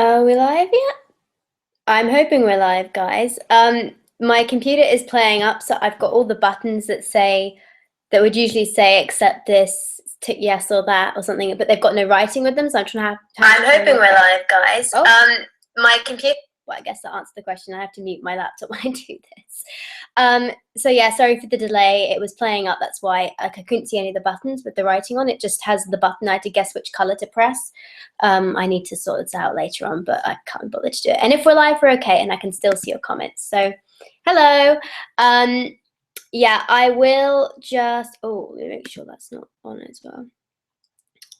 Are we live yet? I'm hoping we're live, guys. My computer is playing up, so I've got all the buttons that would usually say accept this, tick yes or that or something, but they've got no writing with them, so I'm trying to I'm hoping we're live, guys. Oh. My computer. Well, I guess that answers the question. I have to mute my laptop when I do this. So yeah, sorry for the delay. It was playing up, that's why I couldn't see any of the buttons with the writing on. It just has the button. I had to guess which color to press. I need to sort this out later on, but I can't bother to do it. And if we're live, we're okay, and I can still see your comments. So, hello. Yeah, I will just. Oh, let me make sure that's not on as well.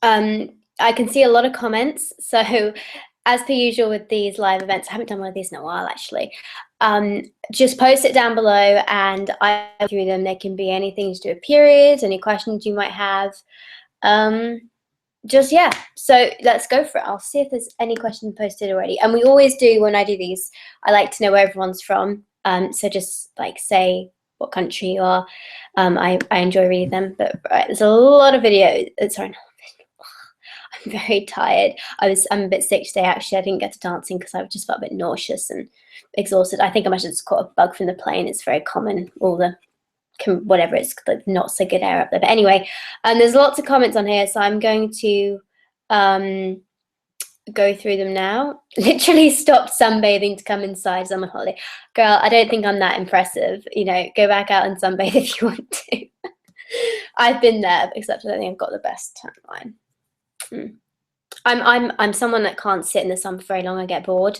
I can see a lot of comments, so as per usual with these live events, I haven't done one of these in a while actually. Just post it down below and I go through them. They can be anything to do with periods, any questions you might have. Just yeah, so let's go for it. I'll see if there's any questions posted already. And we always do when I do these, I like to know where everyone's from. So just like say what country you are. I enjoy reading them, but right, there's a lot of videos. Sorry, I'm very tired. I'm a bit sick today actually. I didn't get to dancing because I just felt a bit nauseous and exhausted. I think I might have just caught a bug from the plane. It's very common, all the whatever, it's like not so good air up there. But anyway, there's lots of comments on here, so I'm going to go through them now. Literally stopped sunbathing to come inside as I'm on holiday. Girl, I don't think I'm that impressive. You know, go back out and sunbathe if you want to. I've been there, except I don't think I've got the best tan line. I'm someone that can't sit in the sun for very long. I get bored.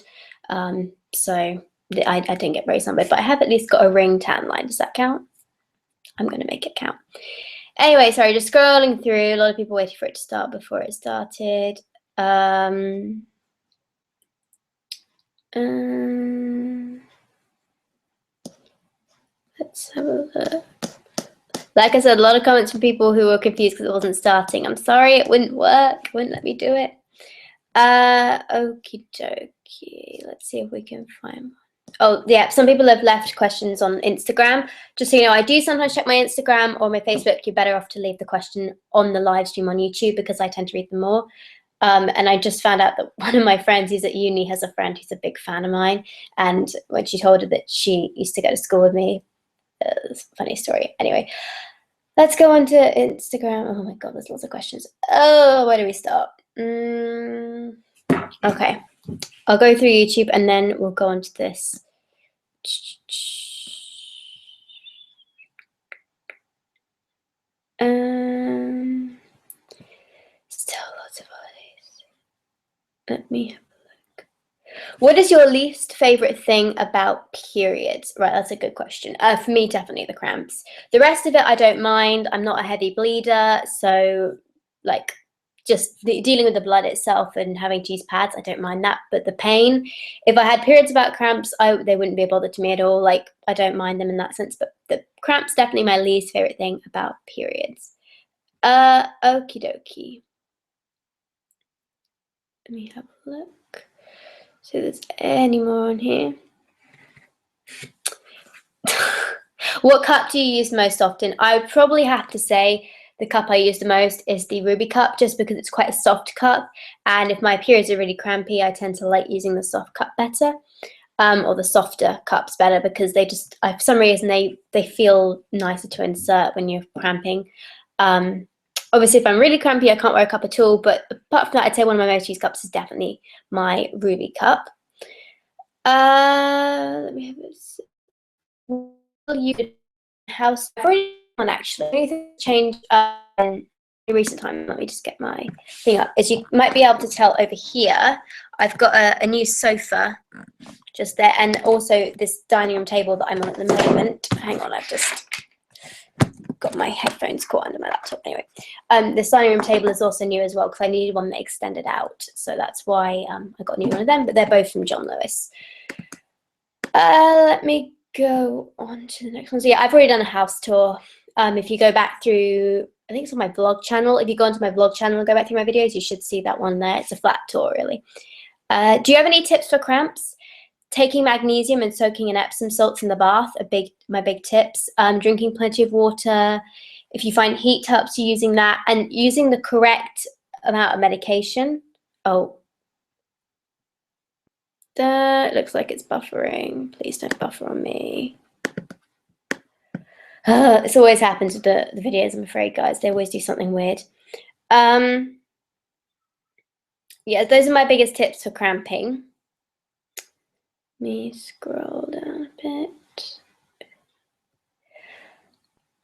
So I didn't get very sunburned, but I have at least got a ring tan line. Does that count? I'm going to make it count. Anyway, sorry, just scrolling through. A lot of people waiting for it to start before it started. Let's have a look. Like I said, a lot of comments from people who were confused because it wasn't starting. I'm sorry, it wouldn't work. It wouldn't let me do it. Okie dokie. Let's see if we can find one. Oh, yeah, some people have left questions on Instagram. Just so you know, I do sometimes check my Instagram or my Facebook. You're better off to leave the question on the live stream on YouTube because I tend to read them more. And I just found out that one of my friends who's at uni has a friend who's a big fan of mine. And when she told her that she used to go to school with me, it's a funny story. Anyway, let's go on to Instagram. Oh my God, there's lots of questions. Oh, where do we start? Okay, I'll go through YouTube and then we'll go on to this. Still lots of holidays. Let me have a look. What is your least favorite thing about periods? Right, that's a good question. For me, definitely the cramps. The rest of it, I don't mind. I'm not a heavy bleeder, so like just dealing with the blood itself and having to use pads, I don't mind that. But the pain, if I had periods about cramps, they wouldn't be a bother to me at all. Like I don't mind them in that sense. But the cramps definitely my least favorite thing about periods. Okie dokie. Let me have a look. See if there's any more on here. What cup do you use most often? I would probably have to say the cup I use the most is the Ruby cup, just because it's quite a soft cup. And if my periods are really crampy, I tend to like using the soft cup better, or the softer cups better, because they just, for some reason, they feel nicer to insert when you're cramping. Obviously, if I'm really crampy, I can't wear a cup at all. But apart from that, I'd say one of my most used cups is definitely my Ruby cup. Let me have this. You could house one actually. Anything change in recent time? Let me just get my thing up. As you might be able to tell over here, I've got a new sofa just there, and also this dining room table that I'm on at the moment. Hang on, I've just got my headphones caught under my laptop. Anyway, this dining room table is also new as well because I needed one that extended out, so that's why I got a new one of them. But they're both from John Lewis. Let me go on to the next one. So yeah, I've already done a house tour. If you go back through, I think it's on my vlog channel. If you go onto my vlog channel and go back through my videos, you should see that one there. It's a flat tour, really. Do you have any tips for cramps? Taking magnesium and soaking in Epsom salts in the bath are my big tips. Drinking plenty of water. If you find heat helps you using that, and using the correct amount of medication. Oh, It looks like it's buffering. Please don't buffer on me. This always happens with the videos, I'm afraid, guys. They always do something weird. Yeah, those are my biggest tips for cramping. Let me scroll down a bit.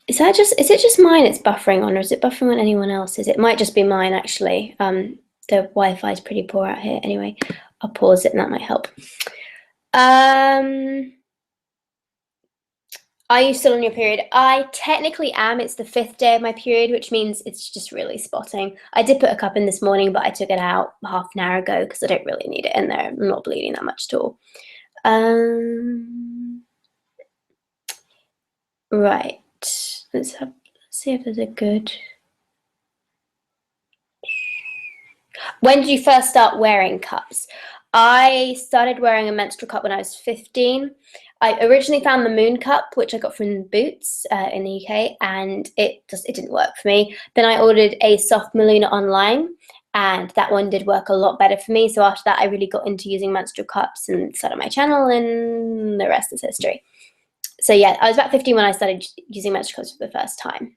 Is it just mine it's buffering on, or is it buffering on anyone else's? It might just be mine, actually. The Wi-Fi is pretty poor out here. Anyway, I'll pause it and that might help. Are you still on your period? I technically am. It's the 5th day of my period, which means it's just really spotting. I did put a cup in this morning, but I took it out half an hour ago because I don't really need it in there. I'm not bleeding that much at all. Right. Let's see if there's a good... When did you first start wearing cups? I started wearing a menstrual cup when I was 15. I originally found the Moon cup, which I got from Boots in the UK, and it didn't work for me. Then I ordered a Soft Maluna online, and that one did work a lot better for me. So after that, I really got into using menstrual cups and started my channel, and the rest is history. So yeah, I was about 15 when I started using menstrual cups for the first time.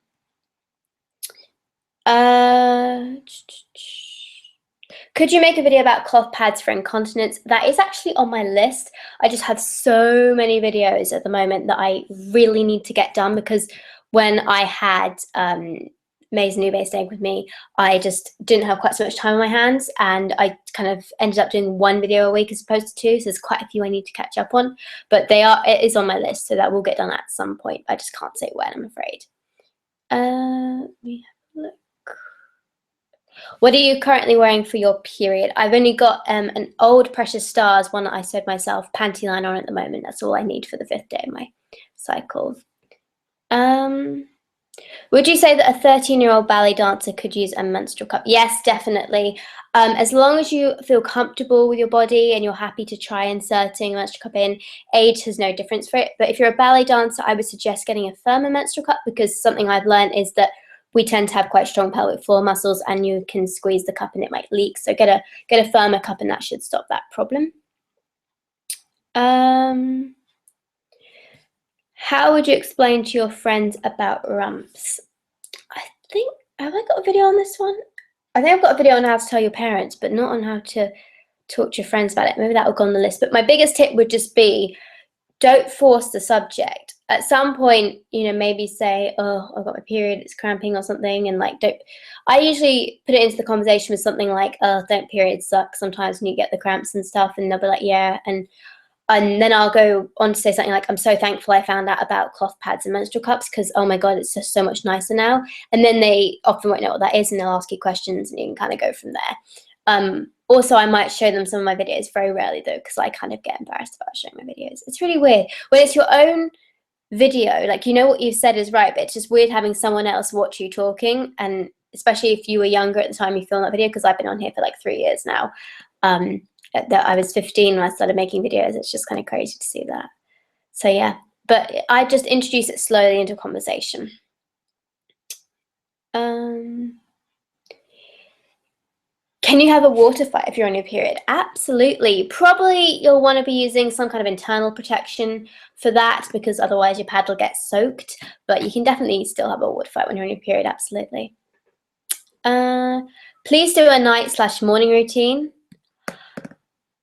Could you make a video about cloth pads for incontinence? That is actually on my list. I just have so many videos at the moment that I really need to get done, because when I had Maze Nube staying with me, I just didn't have quite so much time on my hands, and I kind of ended up doing 1 video a week as opposed to 2, so there's quite a few I need to catch up on. But it is on my list, so that will get done at some point. I just can't say when, I'm afraid. Let me have a look. What are you currently wearing for your period? I've only got an old Precious Stars, one that I sewed myself, panty line on at the moment. That's all I need for the 5th day of my cycle. Would you say that a 13-year-old ballet dancer could use a menstrual cup? Yes, definitely. As long as you feel comfortable with your body and you're happy to try inserting a menstrual cup in, age has no difference for it. But if you're a ballet dancer, I would suggest getting a firmer menstrual cup, because something I've learned is that we tend to have quite strong pelvic floor muscles, and you can squeeze the cup and it might leak. So get a firmer cup, and that should stop that problem. How would you explain to your friends about rumps? Have I got a video on this one? I think I've got a video on how to tell your parents, but not on how to talk to your friends about it. Maybe that will go on the list. But my biggest tip would just be, don't force the subject. At some point, maybe say, oh, I've got my period, it's cramping or something, and I usually put it into the conversation with something like, oh, don't periods suck sometimes when you get the cramps and stuff, and they'll be like, yeah, and then I'll go on to say something like, I'm so thankful I found out about cloth pads and menstrual cups, because, oh my God, it's just so much nicer now. And then they often won't know what that is, and they'll ask you questions, and you can kind of go from there. Also, I might show them some of my videos, very rarely though, because I kind of get embarrassed about showing my videos. It's really weird. When it's your own video, like, what you've said is right, but it's just weird having someone else watch you talking, and especially if you were younger at the time you filmed that video, because I've been on here for like 3 years now. That I was 15 when I started making videos. It's just kind of crazy to see that. So yeah, but I just introduce it slowly into a conversation. Can you have a water fight if you're on your period? Absolutely. Probably you'll want to be using some kind of internal protection for that, because otherwise your pad will get soaked. But you can definitely still have a water fight when you're on your period, absolutely. Please do a night/morning routine.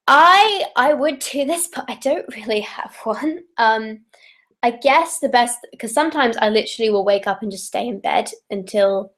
I would do this, but I don't really have one. I guess the best, because sometimes I literally will wake up and just stay in bed until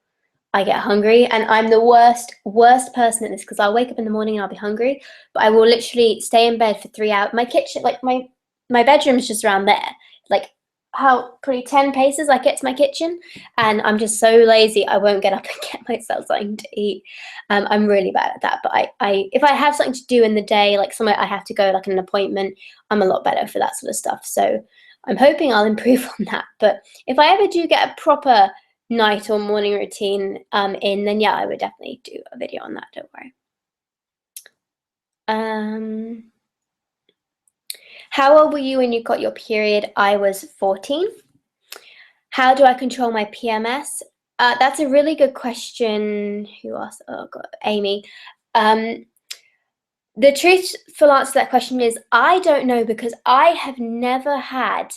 I get hungry, and I'm the worst person at this, because I'll wake up in the morning and I'll be hungry, but I will literally stay in bed for 3 hours. My kitchen, like my bedroom is just around there, like probably 10 paces I get to my kitchen, and I'm just so lazy I won't get up and get myself something to eat. I'm really bad at that, but if I have something to do in the day, like somewhere I have to go, like an appointment, I'm a lot better for that sort of stuff. So I'm hoping I'll improve on that. But if I ever do get a proper night or morning routine then yeah, I would definitely do a video on that, don't worry. How old were you when you got your period? I was 14. How do I control my PMS? That's a really good question. Who asked? Oh God, Amy. The truthful answer to that question is I don't know, because I have never had,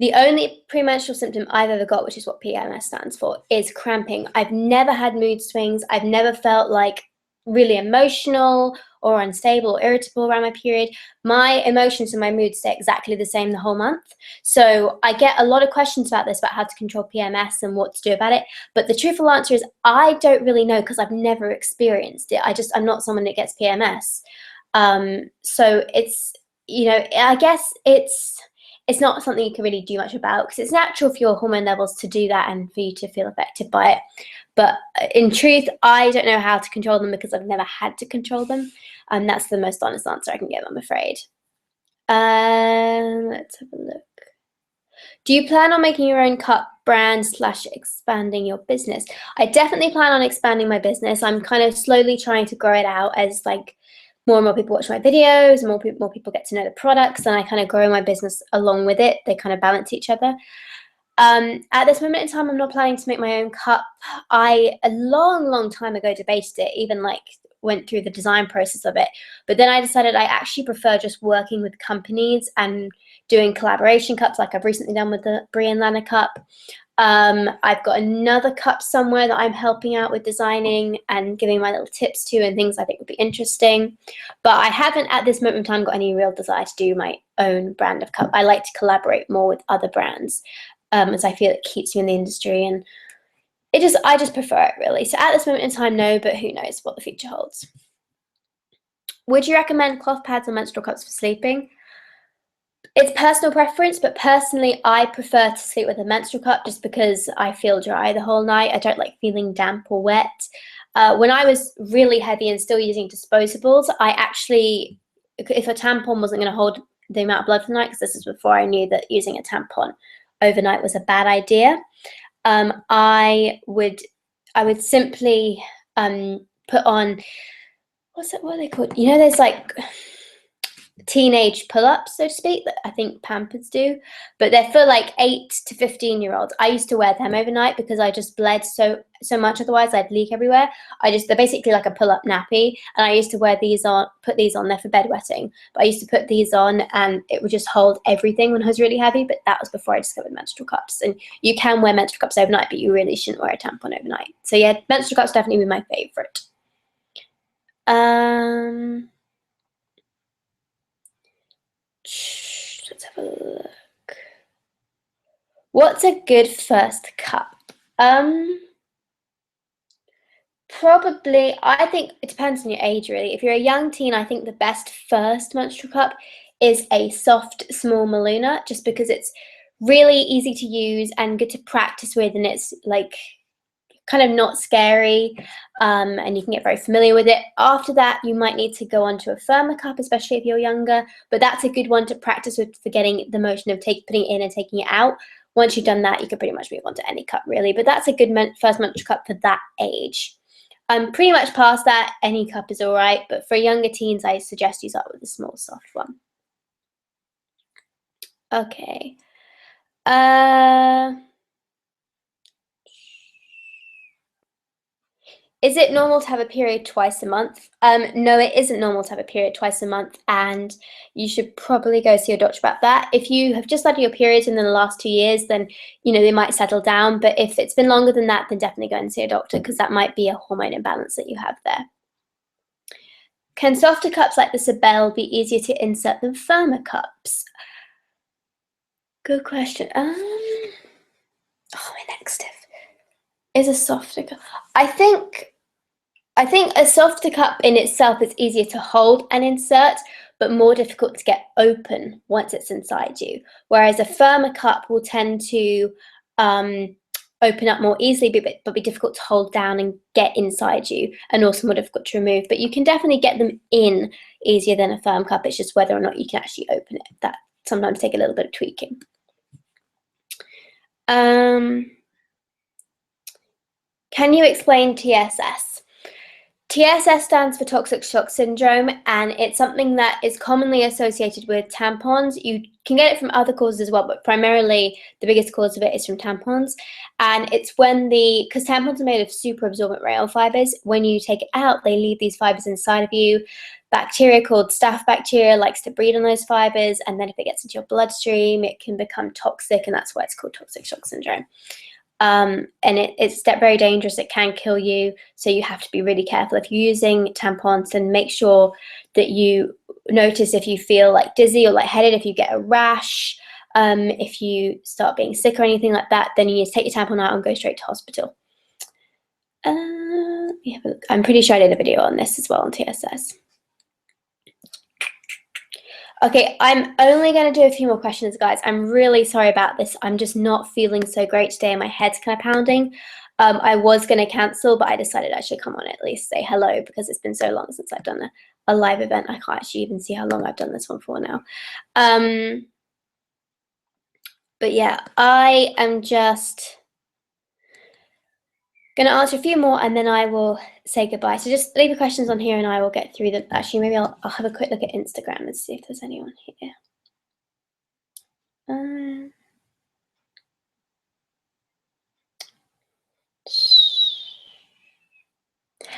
the only premenstrual symptom I've ever got, which is what PMS stands for, is cramping. I've never had mood swings. I've never felt like really emotional or unstable or irritable around my period. My emotions and my mood stay exactly the same the whole month. So I get a lot of questions about this, about how to control PMS and what to do about it. But the truthful answer is I don't really know, because I've never experienced it. I'm not someone that gets PMS. So it's, I guess it's not something you can really do much about, because it's natural for your hormone levels to do that and for you to feel affected by it. But in truth, I don't know how to control them, because I've never had to control them. That's the most honest answer I can give, I'm afraid. Let's have a look. Do you plan on making your own cup brand / expanding your business? I definitely plan on expanding my business. I'm kind of slowly trying to grow it out as like more and more people watch my videos, and more people get to know the products, and I kind of grow my business along with it. They kind of balance each other. At this moment in time, I'm not planning to make my own cup. I, a long time ago, debated it, even like went through the design process of it. But then I decided I actually prefer just working with companies and doing collaboration cups, like I've recently done with the Brie and Lana cup. I've got another cup somewhere that I'm helping out with designing and giving my little tips to, and things I think would be interesting. But I haven't at this moment in time got any real desire to do my own brand of cup. I like to collaborate more with other brands, as I feel it keeps me in the industry, and I just prefer it, really. So at this moment in time, no, but who knows what the future holds. Would you recommend cloth pads or menstrual cups for sleeping? It's personal preference, but personally, I prefer to sleep with a menstrual cup just because I feel dry the whole night. I don't like feeling damp or wet. When I was really heavy and still using disposables, I actually, if a tampon wasn't going to hold the amount of blood for the night, because this is before I knew that using a tampon overnight was a bad idea, I would simply put on, what are they called? There's like teenage pull-ups, so to speak, that I think Pampers do, but they're for like 8 to 15-year-olds. I used to wear them overnight because I just bled so much, otherwise I'd leak everywhere. They're basically like a pull-up nappy, and I used to wear these on, put these on there for bedwetting, but I used to put these on and it would just hold everything when I was really heavy. But that was before I discovered menstrual cups, and you can wear menstrual cups overnight, but you really shouldn't wear a tampon overnight. So yeah, menstrual cups definitely be my favorite. Let's have a look. What's a good first cup? Probably, I think it depends on your age, really. If you're a young teen, I think the best first menstrual cup is a soft, small Maluna, just because it's really easy to use and good to practice with, and it's like kind of not scary, and you can get very familiar with it. After that, you might need to go on to a firmer cup, especially if you're younger, but that's a good one to practice with, for getting the motion of putting it in and taking it out. Once you've done that, you can pretty much move on to any cup, really, but that's a good first menstrual cup for that age. Pretty much past that, any cup is all right, but for younger teens, I suggest you start with a small, soft one. Okay. Is it normal to have a period twice a month? No, it isn't normal to have a period twice a month, and you should probably go see your doctor about that. If you have just had your periods in the last 2 years, then they might settle down. But if it's been longer than that, then definitely go and see a doctor, because that might be a hormone imbalance that you have there. Can softer cups like the Sabelle be easier to insert than firmer cups? Good question. My next tip is a softer cup. I think a softer cup in itself is easier to hold and insert, but more difficult to get open once it's inside you. Whereas a firmer cup will tend to open up more easily, but be difficult to hold down and get inside you, and also more difficult to remove. But you can definitely get them in easier than a firm cup. It's just whether or not you can actually open it. That sometimes take a little bit of tweaking. Can you explain TSS? TSS stands for toxic shock syndrome, and it's something that is commonly associated with tampons. You can get it from other causes as well, but primarily the biggest cause of it is from tampons. And it's when because tampons are made of super absorbent rail fibers, when you take it out, they leave these fibers inside of you. Bacteria called staph bacteria likes to breed on those fibers, and then if it gets into your bloodstream, it can become toxic, and that's why it's called toxic shock syndrome. And it's very dangerous. It can kill you, so you have to be really careful if you're using tampons, and make sure that you notice if you feel like dizzy or lightheaded, if you get a rash, if you start being sick or anything like that, then you need to take your tampon out and go straight to hospital. I'm pretty sure I did a video on this as well on TSS. Okay, I'm only going to do a few more questions, guys. I'm really sorry about this. I'm just not feeling so great today and my head's kind of pounding. I was going to cancel, but I decided I should come on at least say hello, because it's been so long since I've done a live event. I can't actually even see how long I've done this one for now. But yeah, I am just going to answer a few more and then I will say goodbye. So just leave your questions on here and I will get through them. Actually, maybe I'll have a quick look at Instagram and see if there's anyone here.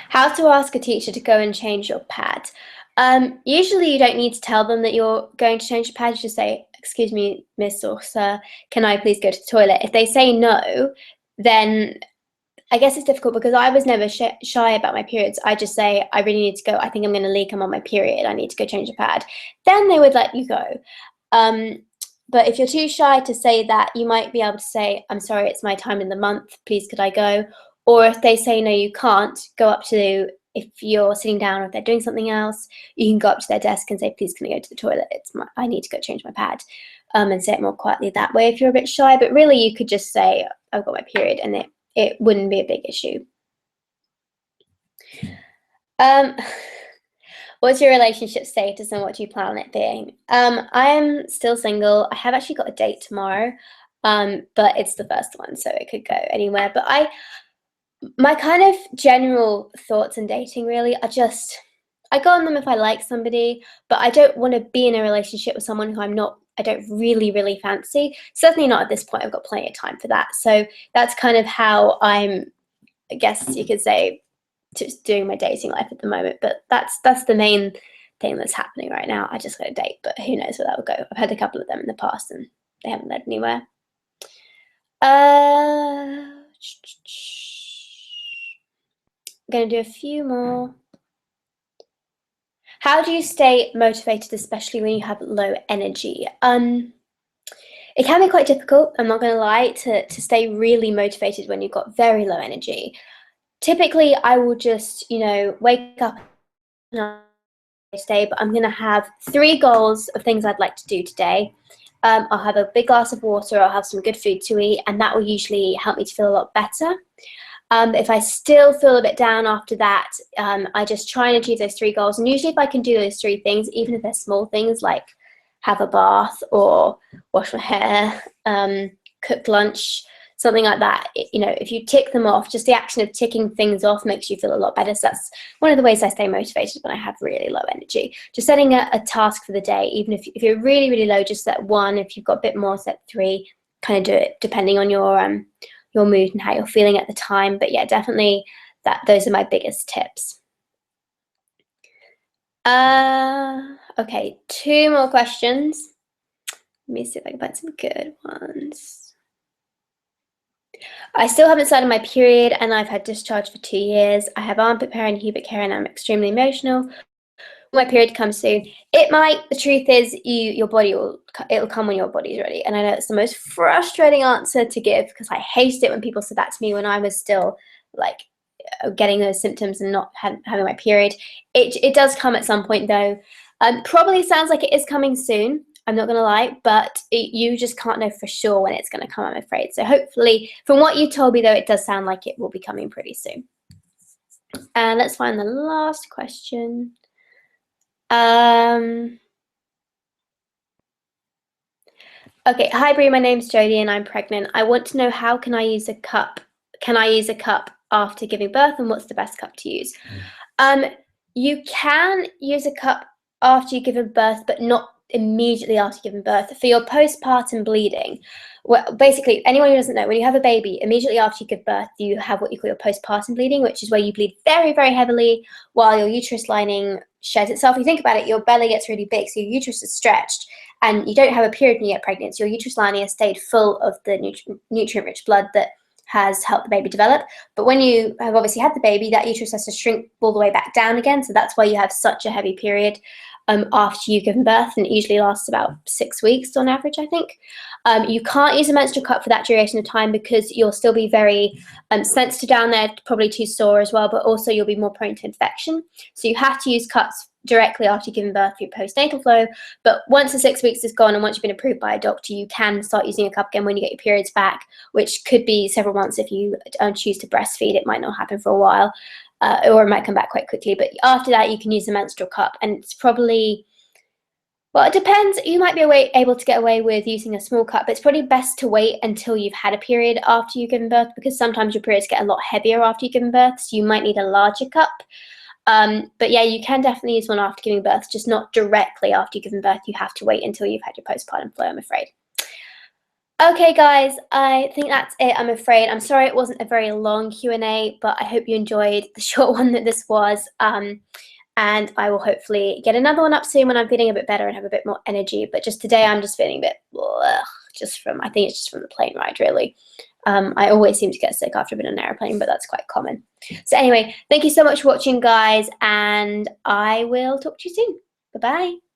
How to ask a teacher to go and change your pad. Usually you don't need to tell them that you're going to change your pad. You just say, excuse me, miss or sir, can I please go to the toilet? If they say no, then I guess it's difficult, because I was never shy about my periods. I just say, I really need to go. I think I'm going to leak. I'm on my period. I need to go change the pad. Then they would let you go. But if you're too shy to say that, you might be able to say, I'm sorry, it's my time in the month. Please, could I go? Or if they say, no, you can't, go up to, if you're sitting down or if they're doing something else, you can go up to their desk and say, please, can I go to the toilet? I need to go change my pad. And say it more quietly that way if you're a bit shy. But really, you could just say, I've got my period, and it wouldn't be a big issue. What's your relationship status and what do you plan on it being? I am still single. I have actually got a date tomorrow, but it's the first one, so it could go anywhere. But my kind of general thoughts on dating really are just, I go on them if I like somebody, but I don't want to be in a relationship with someone who I don't really fancy. Certainly not at this point. I've got plenty of time for that. So that's kind of how I guess you could say, just doing my dating life at the moment. But that's the main thing that's happening right now. I just got a date, but who knows where that will go. I've had a couple of them in the past and they haven't led anywhere. I'm going to do a few more. How do you stay motivated, especially when you have low energy? It can be quite difficult, I'm not going to lie, to stay really motivated when you've got very low energy. Typically, I will just, wake up today, but I'm going to have 3 goals of things I'd like to do today. I'll have a big glass of water, I'll have some good food to eat, and that will usually help me to feel a lot better. If I still feel a bit down after that, I just try and achieve those 3 goals. And usually if I can do those 3 things, even if they're small things like have a bath or wash my hair, cook lunch, something like that, if you tick them off, just the action of ticking things off makes you feel a lot better. So that's one of the ways I stay motivated when I have really low energy. Just setting a task for the day, even if you're really low, just set 1. If you've got a bit more, set 3. Kind of do it depending on your mood and how you're feeling at the time. But yeah, definitely those are my biggest tips. Okay, 2 more questions. Let me see if I can find some good ones. I still haven't started my period and I've had discharge for 2 years. I have armpit hair and pubic hair and I'm extremely emotional. My period comes soon. It might. The truth is, your body it'll come when your body's ready. And I know it's the most frustrating answer to give, because I hated it when people said that to me when I was still like getting those symptoms and not having my period. It does come at some point though. Probably sounds like it is coming soon. I'm not gonna lie, but you just can't know for sure when it's gonna come, I'm afraid. So hopefully, from what you told me though, it does sound like it will be coming pretty soon. And let's find the last question. Okay, hi Brie, my name's Jodie and I'm pregnant. I want to know, how can I use a cup? Can I use a cup after giving birth, and what's the best cup to use? You can use a cup after you've given birth, but not immediately after giving birth. For your postpartum bleeding, well, basically, anyone who doesn't know, when you have a baby, immediately after you give birth, you have what you call your postpartum bleeding, which is where you bleed very, very heavily while your uterus lining sheds itself. If you think about it, your belly gets really big, so your uterus is stretched, and you don't have a period when you get pregnant. So your uterus lining has stayed full of the nutrient-rich blood that has helped the baby develop. But when you have obviously had the baby, that uterus has to shrink all the way back down again. So that's why you have such a heavy period after you've given birth, and it usually lasts about 6 weeks on average, I think. You can't use a menstrual cup for that duration of time because you'll still be very sensitive down there, probably too sore as well, but also you'll be more prone to infection. So you have to use cups directly after you've given birth for your postnatal flow. But once the 6 weeks is gone and once you've been approved by a doctor, you can start using a cup again when you get your periods back, which could be several months if you choose to breastfeed. It might not happen for a while. Or it might come back quite quickly. But after that, you can use a menstrual cup. And it's probably, well, it depends. You might be able to get away with using a small cup, but it's probably best to wait until you've had a period after you've given birth, because sometimes your periods get a lot heavier after you've given birth, so you might need a larger cup. But yeah, you can definitely use one after giving birth, just not directly after you've given birth. You have to wait until you've had your postpartum flow, I'm afraid. Okay, guys, I think that's it, I'm afraid. I'm sorry it wasn't a very long Q&A, but I hope you enjoyed the short one that this was. And I will hopefully get another one up soon when I'm feeling a bit better and have a bit more energy. But just today, I'm just feeling a bit, I think it's just from the plane ride, really. I always seem to get sick after I've been on an airplane, but that's quite common. So anyway, thank you so much for watching, guys, and I will talk to you soon. Bye-bye.